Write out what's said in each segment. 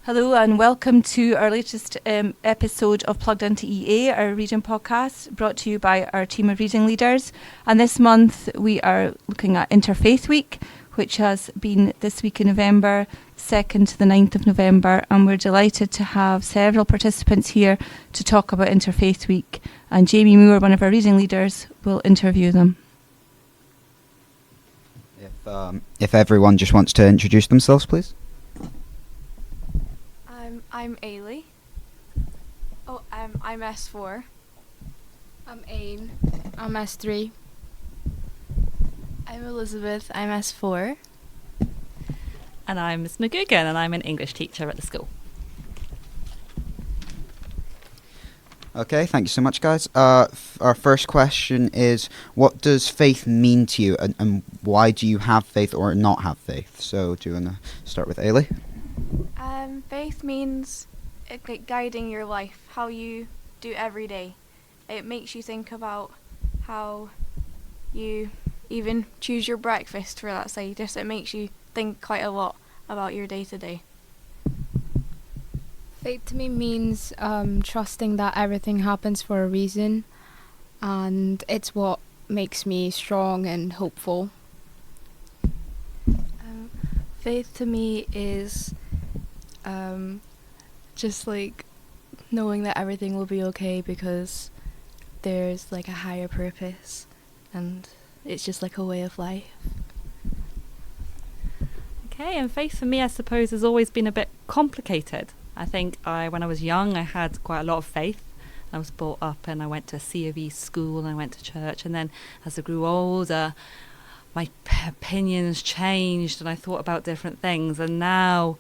Hello and welcome to our latest episode of Plugged Into EA, our reading podcast, brought to you by our team of reading leaders. And this month we are looking at Interfaith Week, which has been this week in November, 2nd to the 9th of November. And we're delighted to have several participants here to talk about Interfaith Week. And Jamie Moore, one of our reading leaders, will interview them. If everyone just wants to introduce themselves, please. I'm Eilidh. I'm S4. I'm Ain. I'm S3. I'm Elizabeth. I'm S4. And I'm Ms McGougan, and I'm an English teacher at the school. Okay, thank you so much, guys. Our first question is, what does faith mean to you, and why do you have faith or not have faith? So, do you want to start with Eilidh? Faith means guiding your life, how you do every day. It makes you think about how you even choose your breakfast, for that say. Just it makes you think quite a lot about your day to day. Faith to me means trusting that everything happens for a reason, and it's what makes me strong and hopeful. Faith to me is just like knowing that everything will be okay because there's like a higher purpose and it's just like a way of life. Okay, and faith for me, I suppose, has always been a bit complicated. I think when I was young, I had quite a lot of faith. I was brought up and I went to C of E school and I went to church, and then as I grew older, my opinions changed and I thought about different things, and now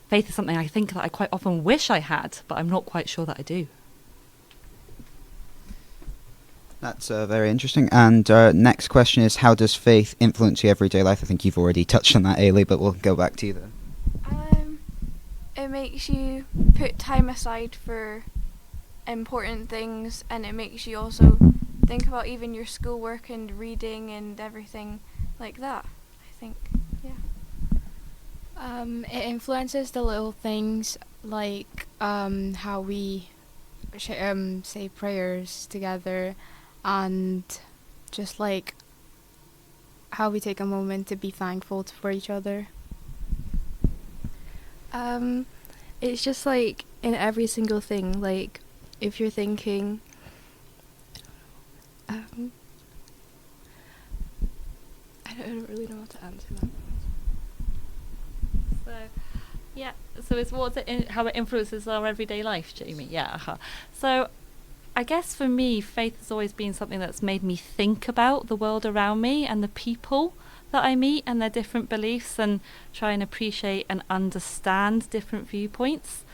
faith is something I think that I quite often wish I had, but I'm not quite sure that I do. That's very interesting. And next question is, how does faith influence your everyday life? I think you've already touched on that, Eilidh, but we'll go back to you then. It makes you put time aside for important things, and it makes you also think about even your schoolwork and reading and everything like that, I think. It influences the little things like how we say prayers together, and just like how we take a moment to be thankful for each other. It's just like in every single thing, like if you're thinking I don't really know how to answer that. So it's how it influences our everyday life, Jamie. Yeah. So I guess for me, faith has always been something that's made me think about the world around me and the people that I meet and their different beliefs, and try and appreciate and understand different viewpoints.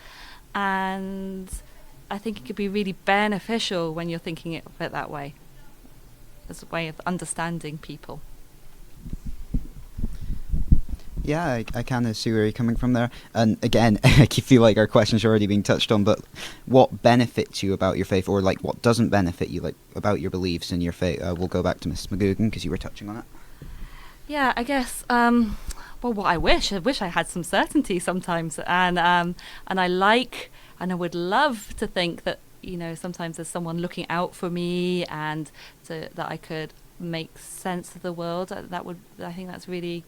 And I think it could be really beneficial when you're thinking of it that way, as a way of understanding people. Yeah, I kind of see where you're coming from there. And again, I feel like our questions are already being touched on, but what benefits you about your faith, or like what doesn't benefit you, like about your beliefs and your faith? We'll go back to Ms McGougan because you were touching on it. Yeah, I guess. Well, what I wish I had some certainty sometimes, and I would love to think that sometimes there's someone looking out for me, and that I could make sense of the world. I think that's really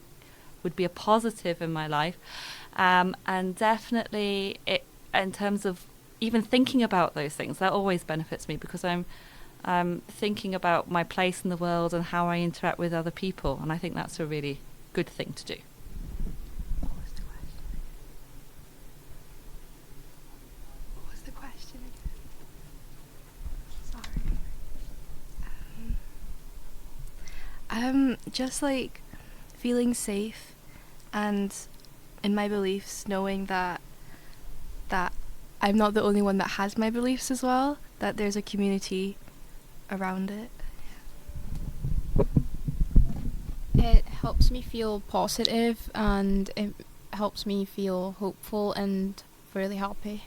would be a positive in my life, and definitely in terms of even thinking about those things, that always benefits me because I'm thinking about my place in the world and how I interact with other people, and I think that's a really good thing to do. What was the question again? Sorry. Just like feeling safe and in my beliefs, knowing that I'm not the only one that has my beliefs as well, that there's a community around it. It helps me feel positive, and it helps me feel hopeful and really happy.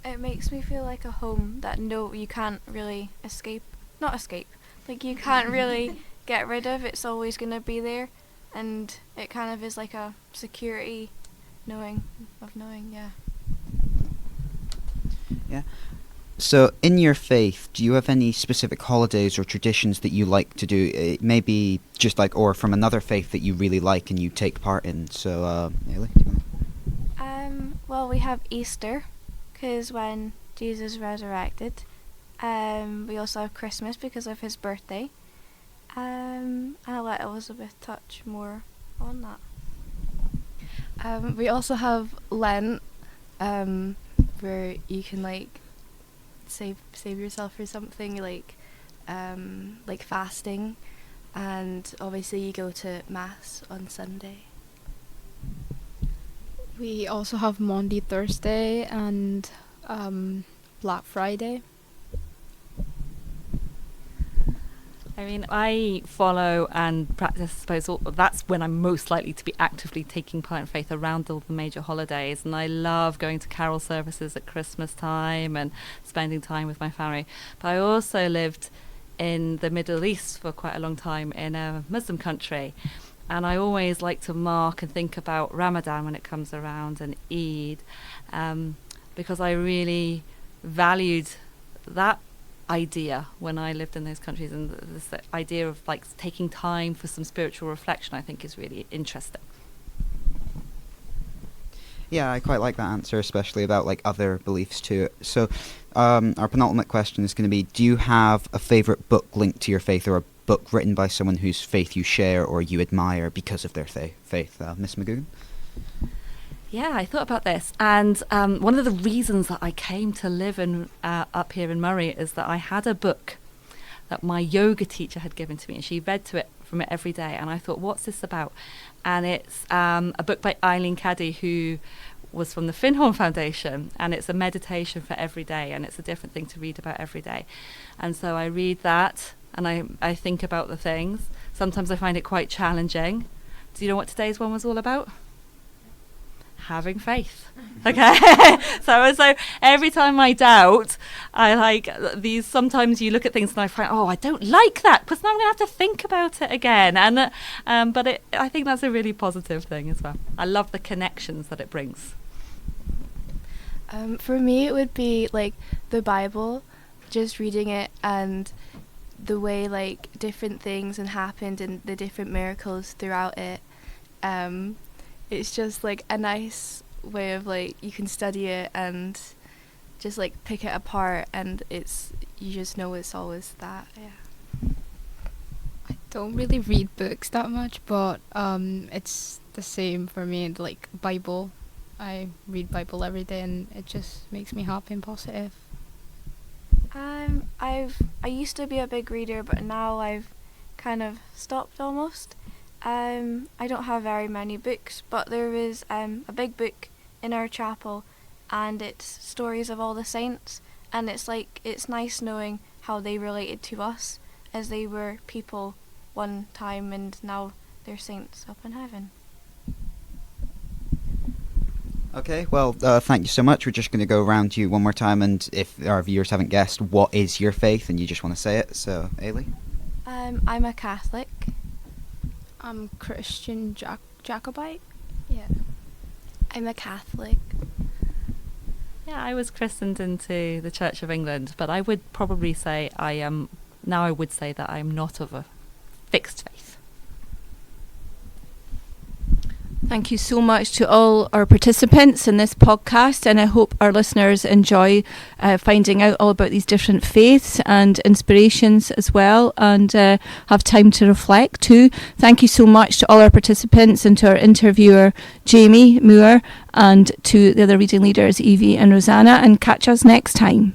It makes me feel like a home that you can't really escape. Not escape. Like you can't really get rid of. It's always going to be there. and it kind of is like a security knowing, yeah. Yeah. So, in your faith, do you have any specific holidays or traditions that you like to do? It may be just like, or from another faith that you really like and you take part in. So, Eilidh, do you want Well, we have Easter, because when Jesus resurrected. We also have Christmas because of his birthday. I'll let Elizabeth touch more on that. We also have Lent, where you can like save yourself for something like fasting, and obviously you go to Mass on Sunday. We also have Maundy Thursday and Black Friday. I mean, I follow and practice, I suppose, that's when I'm most likely to be actively taking part in faith around all the major holidays. And I love going to carol services at Christmas time and spending time with my family. But I also lived in the Middle East for quite a long time in a Muslim country. And I always like to mark and think about Ramadan when it comes around and Eid, because I really valued that idea when I lived in those countries, and this idea of like taking time for some spiritual reflection I think is really interesting. Yeah, I quite like that answer, especially about like other beliefs too. So our penultimate question is going to be, do you have a favourite book linked to your faith, or a book written by someone whose faith you share or you admire because of their faith? Ms McGougan? Yeah, I thought about this, and one of the reasons that I came to live in up here in Murray is that I had a book that my yoga teacher had given to me, and she read from it every day, and I thought, what's this about? And it's a book by Eilidh Ballantyne, who was from the Finhorn Foundation, and it's a meditation for every day, and it's a different thing to read about every day. And so I read that, and I think about the things. Sometimes I find it quite challenging. Do you know what today's one was all about? Having faith. Okay. so every time I doubt, I like these, sometimes you look at things and I find, I don't like that, because now I'm going to have to think about it again. And but I think that's a really positive thing as well. I love the connections that it brings. For me, it would be like the Bible, just reading it and the way like different things and happened and the different miracles throughout it. It's just like a nice way of like, you can study it and just like pick it apart, and you just know it's always that. Yeah. I don't really read books that much, but it's the same for me. Like Bible, I read Bible every day, and it just makes me happy and positive. I used to be a big reader, but now I've kind of stopped almost. I don't have very many books, but there is a big book in our chapel, and it's stories of all the saints, and it's nice knowing how they related to us, as they were people one time and now they're saints up in heaven. Okay, well, thank you so much. We're just going to go around you one more time, and if our viewers haven't guessed, what is your faith, and you just want to say it. So, Eilidh? I'm a Catholic. I'm Christian Jacobite. Yeah. I'm a Catholic. Yeah, I was christened into the Church of England, but I would probably say I would say that I'm not of a fixed faith. Thank you so much to all our participants in this podcast, and I hope our listeners enjoy finding out all about these different faiths and inspirations as well, and have time to reflect too. Thank you so much to all our participants, and to our interviewer Jamie Moore, and to the other reading leaders Evie and Rosanna, and catch us next time.